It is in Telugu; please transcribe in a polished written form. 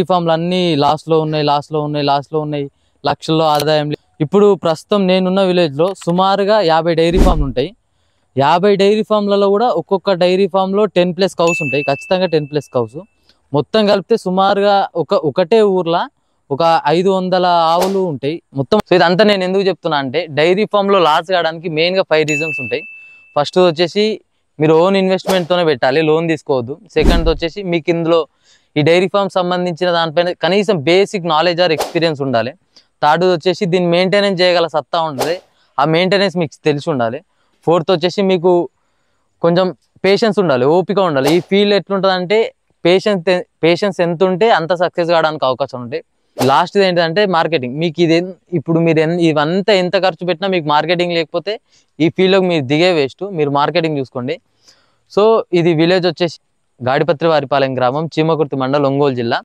ఫామ్లు అన్ని లాస్ లో ఉన్నాయి లక్షల్లో ఆదాయం. ఇప్పుడు ప్రస్తుతం నేనున్న విలేజ్ లో సుమారుగా 50 డైరీ ఫామ్లు ఉంటాయి. 50 డైరీ ఫామ్లలో కూడా ఒక్కొక్క డైరీ ఫామ్ లో 10+ కౌస్ ఉంటాయి, ఖచ్చితంగా 10+ కౌస్. మొత్తం కలిపితే సుమారుగా ఒకటే ఊర్లో ఒక 500 ఆవులు ఉంటాయి మొత్తం. సో ఇదంతా నేను ఎందుకు చెప్తున్నా అంటే, డైరీ ఫామ్ లో లాస్ కావడానికి మెయిన్ గా 5 రీజన్స్ ఉంటాయి. ఫస్ట్ వచ్చేసి మీరు ఓన్ ఇన్వెస్ట్మెంట్ తోనే పెట్టాలి, లోన్ తీసుకోవద్దు. సెకండ్ వచ్చేసి మీకు ఇందులో ఈ డైరీ ఫామ్ సంబంధించిన దానిపైన కనీసం బేసిక్ నాలెడ్జ్ ఆర్ ఎక్స్పీరియన్స్ ఉండాలి. థర్డ్ వచ్చేసి దీన్ని మెయింటెనెన్స్ చేయగల సత్తా ఉండాలి, ఆ మెయింటెనెన్స్ మీకు తెలిసి ఉండాలి. ఫోర్త్ వచ్చేసి మీకు కొంచెం పేషెన్స్ ఉండాలి, ఓపిక ఉండాలి. ఈ ఫీల్డ్ ఎట్లుంటుంది అంటే పేషెన్స్ ఎంత ఉంటే అంత సక్సెస్ కావడానికి అవకాశం ఉంటాయి. లాస్ట్ ఏంటంటే మార్కెటింగ్. మీకు ఇప్పుడు మీరు ఇవంతా ఎంత ఖర్చు పెట్టినా మీకు మార్కెటింగ్ లేకపోతే ఈ ఫీల్డ్లోకి మీరు దిగే వేస్ట్. మీరు మార్కెటింగ్ చూసుకోండి. సో ఇది విలేజ్ వచ్చేసి గాడిపత్రి వారిపాలెం గ్రామం, చీమకుర్తి మండలం, ఒంగోలు జిల్లా.